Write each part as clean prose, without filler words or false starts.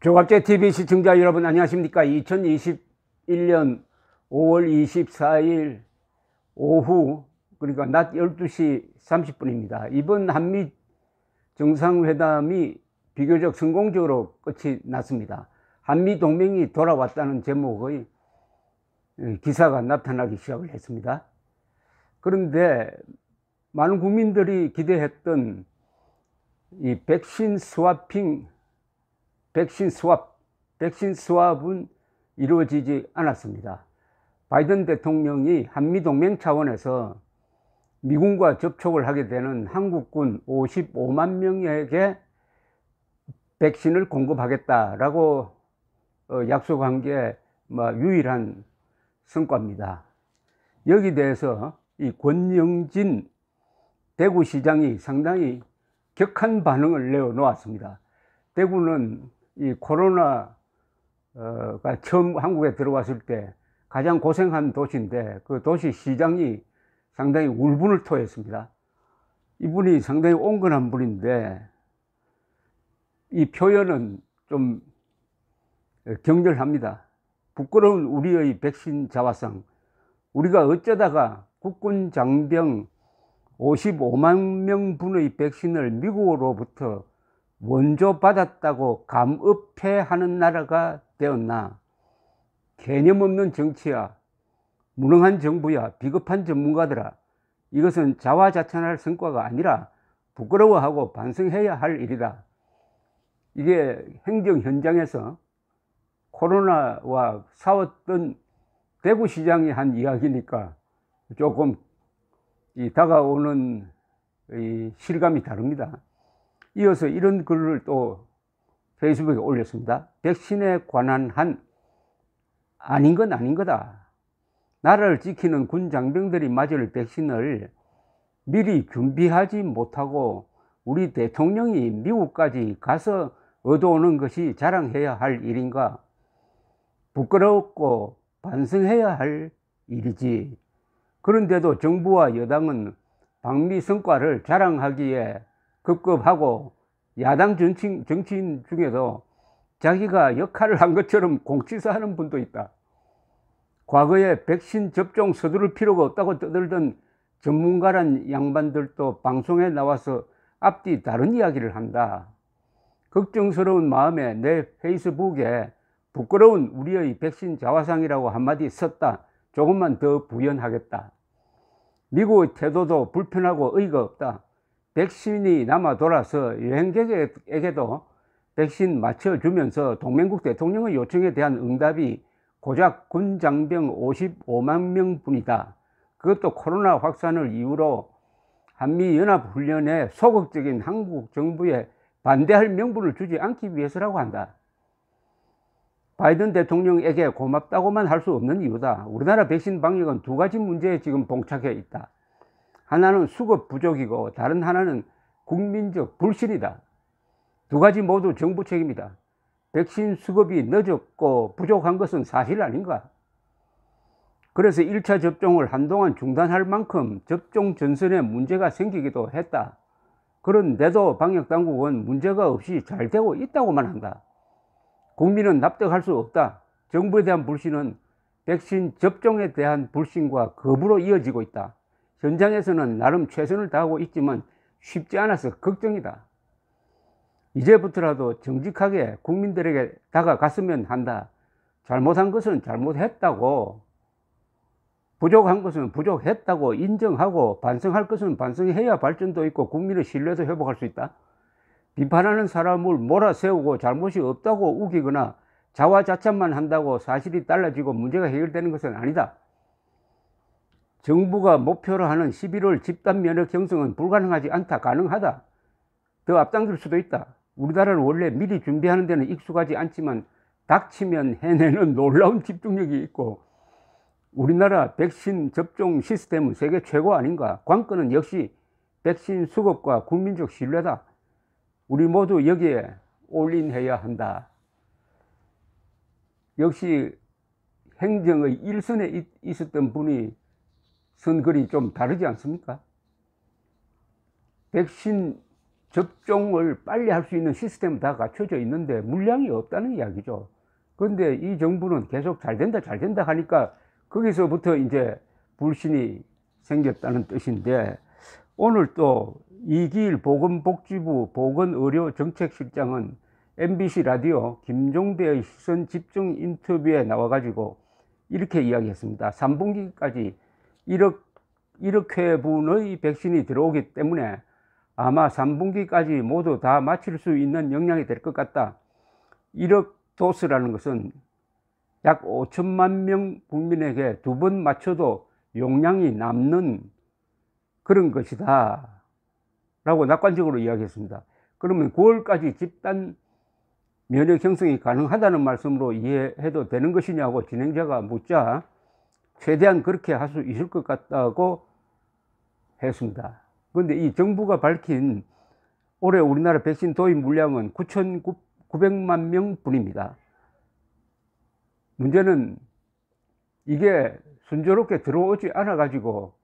조갑제TV 시청자 여러분 안녕하십니까. 2021년 5월 24일 오후, 그러니까 낮 12시 30분입니다. 이번 한미 정상회담이 비교적 성공적으로 끝이 났습니다. 한미 동맹이 돌아왔다는 제목의 기사가 나타나기 시작을 했습니다. 그런데 많은 국민들이 기대했던 이 백신 스왑은 이루어지지 않았습니다. 바이든 대통령이 한미동맹 차원에서 미군과 접촉을 하게 되는 한국군 55만 명에게 백신을 공급하겠다라고 약속한 게 유일한 성과입니다. 여기 대해서 이 권영진 대구시장이 상당히 격한 반응을 내어놓았습니다. 대구는 이 코로나가 처음 한국에 들어왔을 때 가장 고생한 도시인데, 그 도시 시장이 상당히 울분을 토했습니다. 이분이 상당히 온건한 분인데 이 표현은 좀 격렬합니다. 부끄러운 우리의 백신 자화상, 우리가 어쩌다가 국군 장병 55만 명분의 백신을 미국으로부터 먼저 받았다고 감업해하는 나라가 되었나. 개념 없는 정치야, 무능한 정부야, 비겁한 전문가들아, 이것은 자화자찬할 성과가 아니라 부끄러워하고 반성해야 할 일이다. 이게 행정 현장에서 코로나와 싸웠던 대구시장이 한 이야기니까 조금 다가오는 실감이 다릅니다. 이어서 이런 글을 또 페이스북에 올렸습니다. 백신에 관한 한 아닌 건 아닌 거다. 나라를 지키는 군 장병들이 맞을 백신을 미리 준비하지 못하고 우리 대통령이 미국까지 가서 얻어오는 것이 자랑해야 할 일인가? 부끄럽고 반성해야 할 일이지. 그런데도 정부와 여당은 방미 성과를 자랑하기에 급급하고, 야당 정치인 중에도 자기가 역할을 한 것처럼 공치사하는 분도 있다. 과거에 백신 접종 서두를 필요가 없다고 떠들던 전문가란 양반들도 방송에 나와서 앞뒤 다른 이야기를 한다. 걱정스러운 마음에 내 페이스북에 부끄러운 우리의 백신 자화상이라고 한마디 썼다. 조금만 더 부연하겠다. 미국의 태도도 불편하고 의의가 없다. 백신이 남아 돌아서 여행객에게도 백신 맞춰주면서 동맹국 대통령의 요청에 대한 응답이 고작 군장병 55만 명뿐이다. 그것도 코로나 확산을 이유로 한미연합훈련에 소극적인 한국 정부에 반대할 명분을 주지 않기 위해서라고 한다. 바이든 대통령에게 고맙다고만 할 수 없는 이유다. 우리나라 백신 방역은 두 가지 문제에 지금 봉착해 있다. 하나는 수급 부족이고 다른 하나는 국민적 불신이다. 두 가지 모두 정부 책임이다. 백신 수급이 늦었고 부족한 것은 사실 아닌가? 그래서 1차 접종을 한동안 중단할 만큼 접종 전선에 문제가 생기기도 했다. 그런데도 방역당국은 문제가 없이 잘 되고 있다고만 한다. 국민은 납득할 수 없다. 정부에 대한 불신은 백신 접종에 대한 불신과 거부로 이어지고 있다. 현장에서는 나름 최선을 다하고 있지만 쉽지 않아서 걱정이다. 이제부터라도 정직하게 국민들에게 다가갔으면 한다. 잘못한 것은 잘못했다고, 부족한 것은 부족했다고 인정하고, 반성할 것은 반성해야 발전도 있고 국민의 신뢰도 회복할 수 있다. 비판하는 사람을 몰아세우고 잘못이 없다고 우기거나 자화자찬만 한다고 사실이 달라지고 문제가 해결되는 것은 아니다. 정부가 목표로 하는 11월 집단 면역 형성은 불가능하지 않다. 가능하다. 더 앞당길 수도 있다. 우리나라는 원래 미리 준비하는 데는 익숙하지 않지만 닥치면 해내는 놀라운 집중력이 있고, 우리나라 백신 접종 시스템은 세계 최고 아닌가? 관건은 역시 백신 수급과 국민적 신뢰다. 우리 모두 여기에 올인해야 한다. 역시 행정의 일선에 있었던 분이 쓴 글이 좀 다르지 않습니까? 백신 접종을 빨리 할 수 있는 시스템은 다 갖춰져 있는데 물량이 없다는 이야기죠. 그런데 이 정부는 계속 잘 된다 하니까 거기서부터 이제 불신이 생겼다는 뜻인데, 오늘 또 이기일 보건복지부 보건의료정책실장은 MBC 라디오 김종배의 시선 집중 인터뷰에 나와가지고 이렇게 이야기했습니다. 3분기까지 1억 회분의 백신이 들어오기 때문에 아마 3분기까지 모두 다 마칠 수 있는 역량이 될 것 같다. 1억 도스라는 것은 약 5천만 명 국민에게 2번 맞춰도 용량이 남는 그런 것이다 라고 낙관적으로 이야기했습니다. 그러면 9월까지 집단 면역 형성이 가능하다는 말씀으로 이해해도 되는 것이냐고 진행자가 묻자 최대한 그렇게 할 수 있을 것 같다고 했습니다. 그런데 이 정부가 밝힌 올해 우리나라 백신 도입 물량은 9,900만 명 뿐입니다. 문제는 이게 순조롭게 들어오지 않아 가지고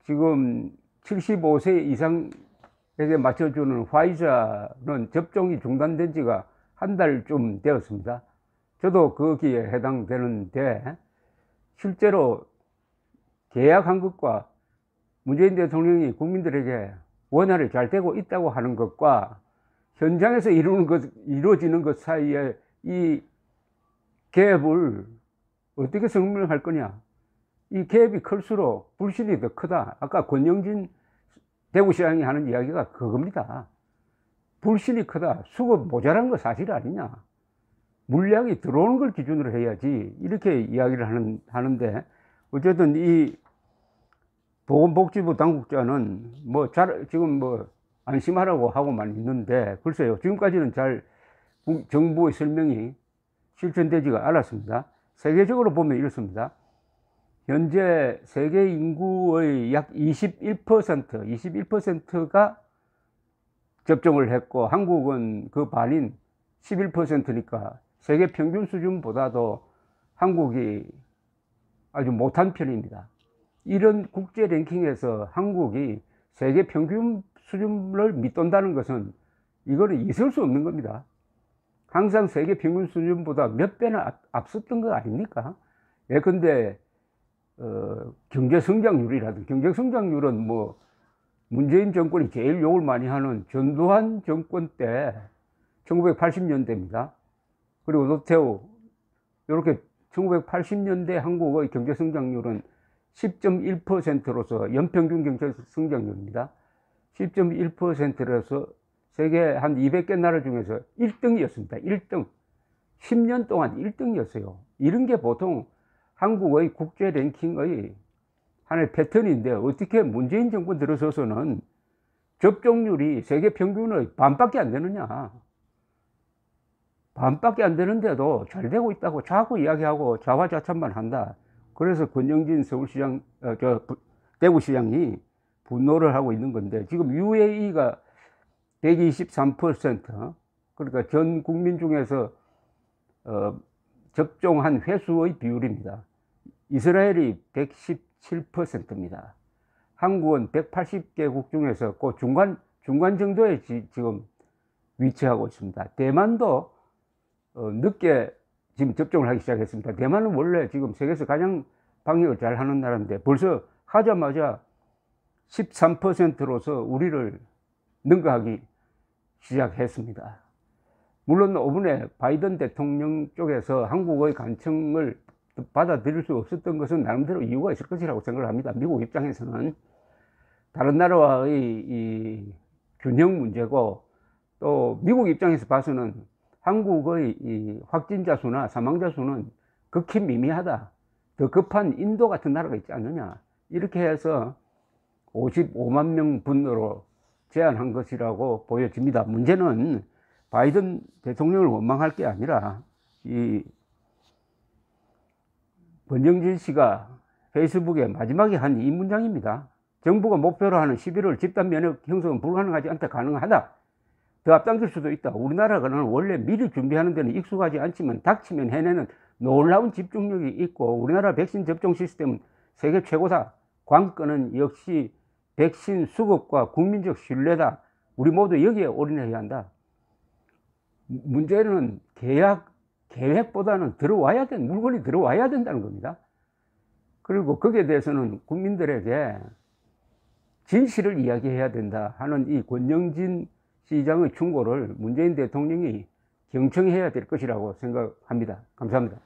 지금 75세 이상에게 맞춰주는 화이자는 접종이 중단된 지가 한 달쯤 되었습니다. 저도 거기에 해당되는데, 실제로 계약한 것과 문재인 대통령이 국민들에게 원활히 잘 되고 있다고 하는 것과 현장에서 이루어지는 것 사이에 이 갭을 어떻게 설명할 거냐. 이 갭이 클수록 불신이 더 크다. 아까 권영진 대구시장이 하는 이야기가 그겁니다. 불신이 크다. 수급 모자란 거 사실 아니냐. 물량이 들어오는 걸 기준으로 해야지. 이렇게 이야기를 하는데, 어쨌든 이 보건복지부 당국자는 지금 안심하라고 하고만 있는데, 글쎄요, 지금까지는 잘 정부의 설명이 실천되지가 않았습니다. 세계적으로 보면 이렇습니다. 현재 세계 인구의 약 21%가 접종을 했고, 한국은 그 반인 11%니까 세계 평균 수준보다도 한국이 아주 못한 편입니다. 이런 국제 랭킹에서 한국이 세계 평균 수준을 밑돈다는 것은 이거는 있을 수 없는 겁니다. 항상 세계 평균 수준보다 몇 배나 앞섰던 거 아닙니까? 예컨대 경제 성장률은 문재인 정권이 제일 욕을 많이 하는 전두환 정권 때 1980년대입니다. 그리고 노태우, 이렇게 1980년대 한국의 경제 성장률은 10.1%로서 연평균 경제 성장률입니다. 10.1%라서 세계 한 200개 나라 중에서 1등이었습니다. 1등. 10년 동안 1등이었어요. 이런 게 보통 한국의 국제 랭킹의 하나의 패턴인데, 어떻게 문재인 정권 들어서서는 접종률이 세계 평균의 반밖에 안 되느냐. 반밖에 안 되는데도 잘 되고 있다고 자꾸 이야기하고 자화자찬만 한다. 그래서 권영진 대구시장이 분노를 하고 있는 건데, 지금 UAE가 123%, 그러니까 전 국민 중에서 접종한 횟수의 비율입니다. 이스라엘이 117%입니다. 한국은 180개국 중에서 그 중간 정도에 지금 위치하고 있습니다. 대만도 늦게 지금 접종을 하기 시작했습니다. 대만은 원래 지금 세계에서 가장 방역을 잘 하는 나라인데 벌써 하자마자 13%로서 우리를 능가하기 시작했습니다. 물론 이번에 바이든 대통령 쪽에서 한국의 간청을 받아들일 수 없었던 것은 나름대로 이유가 있을 것이라고 생각을 합니다. 미국 입장에서는 다른 나라와의 이 균형 문제고, 또 미국 입장에서 봐서는 한국의 이 확진자 수나 사망자 수는 극히 미미하다. 더 급한 인도 같은 나라가 있지 않느냐. 이렇게 해서 55만 명 분으로 제한한 것이라고 보여집니다. 문제는 바이든 대통령을 원망할 게 아니라 이 권영진 씨가 페이스북에 마지막에 한 이 문장입니다. 정부가 목표로 하는 11월 집단 면역 형성은 불가능하지 않다, 가능하다. 더 앞당길 수도 있다. 우리나라는 원래 미리 준비하는 데는 익숙하지 않지만 닥치면 해내는 놀라운 집중력이 있고, 우리나라 백신 접종 시스템은 세계 최고다. 관건은 역시 백신 수급과 국민적 신뢰다. 우리 모두 여기에 올인해야 한다. 문제는 계획보다는 물건이 들어와야 된다는 겁니다. 그리고 거기에 대해서는 국민들에게 진실을 이야기해야 된다 하는 이 권영진 시장의 충고를 문재인 대통령이 경청해야 될 것이라고 생각합니다. 감사합니다.